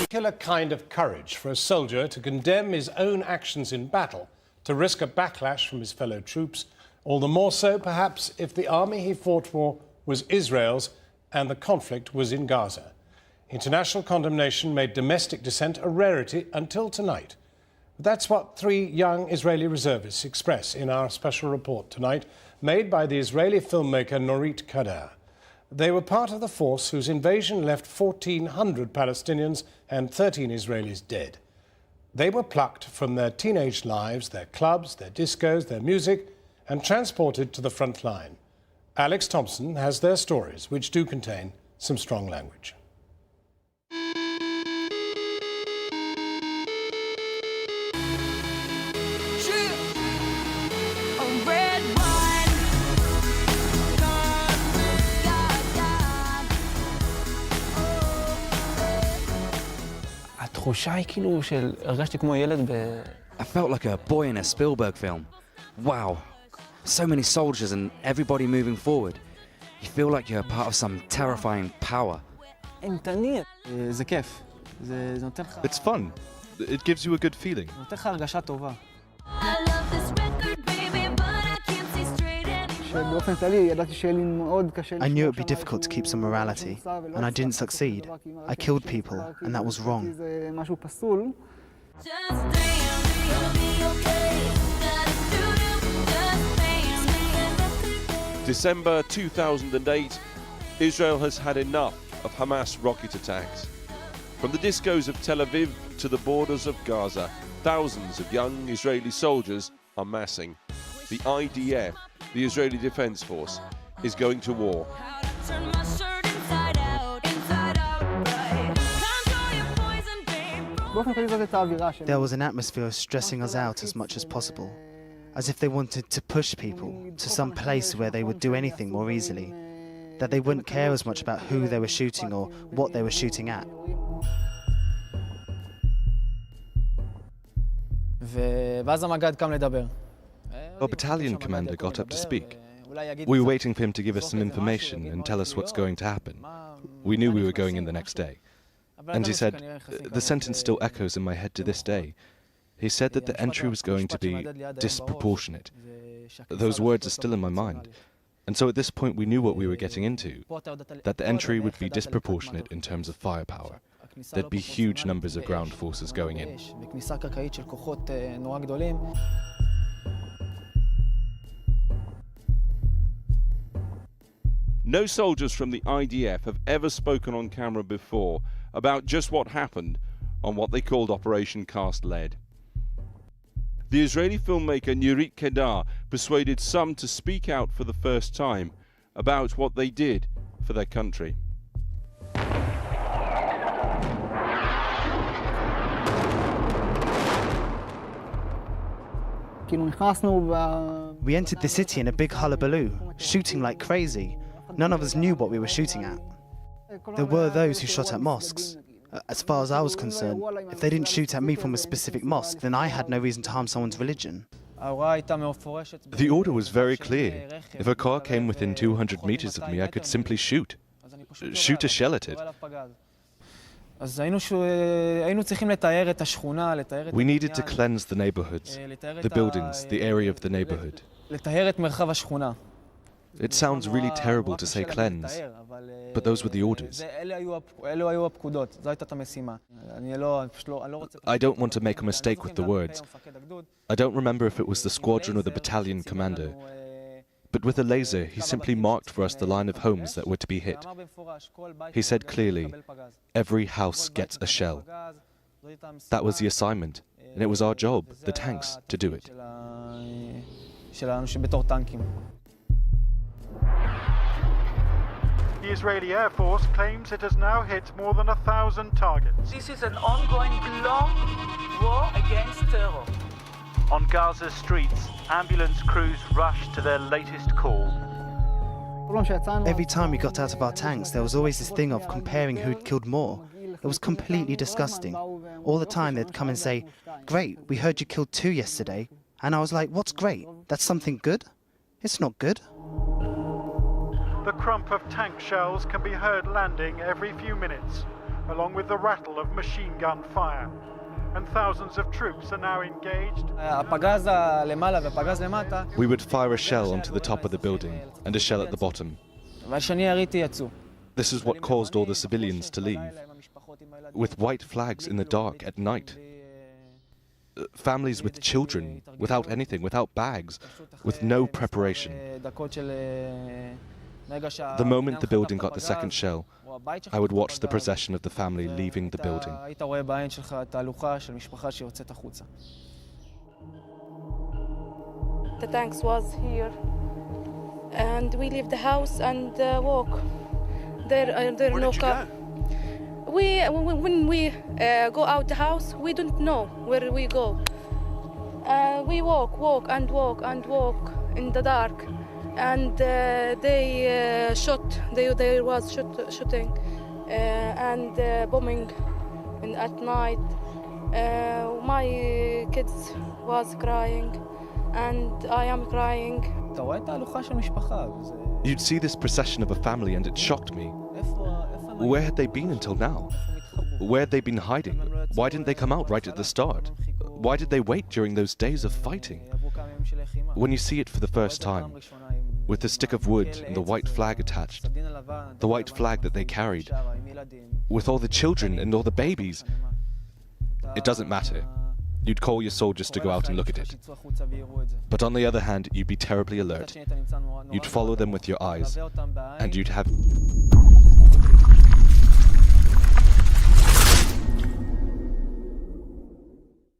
Killer kind of courage for a soldier to condemn his own actions in battle, to risk a backlash from his fellow troops, all the more so perhaps if the army he fought for was Israel's and the conflict was in Gaza. International condemnation made domestic dissent a rarity until tonight. That's what three young Israeli reservists express in our special report tonight, made by the Israeli filmmaker Norit Kadar. They were part of the force whose invasion left 1,400 Palestinians and 13 Israelis dead. They were plucked from their teenage lives, their clubs, their discos, their music, and transported to the front line. Alex Thompson has their stories, which do contain some strong language. התחושה היא כאילו הרגשתי כמו ילד I felt like a boy in a Spielberg film. Wow. So many soldiers and everybody moving forward. You feel like you're part of some terrifying power. אימתני. זה כיף. זה נותן לך... It's fun. It gives you a good feeling. נותן לך הרגשה טובה. I knew it would be difficult to keep some morality, and I didn't succeed. I killed people, and that was wrong. December 2008, Israel has had enough of Hamas rocket attacks. From the discos of Tel Aviv to the borders of Gaza, thousands of young Israeli soldiers are massing. The IDF, the Israeli Defense Force, is going to war. There was an atmosphere of stressing us out as much as possible, as if they wanted to push people to some place where they would do anything more easily, that they wouldn't care as much about who they were shooting or what they were shooting at. ואז המג"ד קם לדבר. Our battalion commander got up to speak. We were waiting for him to give us some information and tell us what's going to happen. We knew we were going in the next day. And he said, the sentence still echoes in my head to this day. He said that the entry was going to be disproportionate. Those words are still in my mind. And so at this point we knew what we were getting into, that the entry would be disproportionate in terms of firepower. There'd be huge numbers of ground forces going in. No soldiers from the IDF have ever spoken on camera before about just what happened on what they called Operation Cast Lead. The Israeli filmmaker Norit Kadar persuaded some to speak out for the first time about what they did for their country. We entered the city in a big hullabaloo, shooting like crazy. None of us knew what we were shooting at. There were those who shot at mosques. As far as I was concerned, if they didn't shoot at me from a specific mosque, then I had no reason to harm someone's religion. The order was very clear. If a car came within 200 meters of me, I could simply shoot. Shoot a shell at it. We needed to cleanse the neighborhoods, the buildings, the area of the neighborhood. It sounds really terrible to say cleanse, but those were the orders. I don't want to make a mistake with the words. I don't remember if it was the squadron or the battalion commander, but with a laser he simply marked for us the line of homes that were to be hit. He said clearly, every house gets a shell. That was the assignment, and it was our job, the tanks, to do it. The Israeli Air Force claims it has now hit more than 1,000 targets. This is an ongoing long war against terror. On Gaza's streets, ambulance crews rush to their latest call. Every time we got out of our tanks, there was always this thing of comparing who'd killed more. It was completely disgusting. All the time they'd come and say, "Great, we heard you killed 2 yesterday." And I was like, "What's great? That's something good? It's not good." The crump of tank shells can be heard landing every few minutes, along with the rattle of machine gun fire. And thousands of troops are now engaged. We would fire a shell onto the top of the building and a shell at the bottom. This is what caused all the civilians to leave, with white flags in the dark at night. Families with children, without anything, without bags, with no preparation. The moment the building got the second shell, I would watch the procession of the family leaving the building. The tanks was here, and we leave the house and walk. There no car. When we go out the house, we don't know where we go. We walk and walk in the dark, and they shot. They was shooting and bombing at night. My kids was crying, and I am crying. You'd see this procession of a family and it shocked me. Where had they been until now? Where had they been hiding? Why didn't they come out right at the start? Why did they wait during those days of fighting? When you see it for the first time, with the stick of wood and the white flag attached, the white flag that they carried, with all the children and all the babies, it doesn't matter. You'd call your soldiers to go out and look at it. But on the other hand, you'd be terribly alert. You'd follow them with your eyes, and you'd have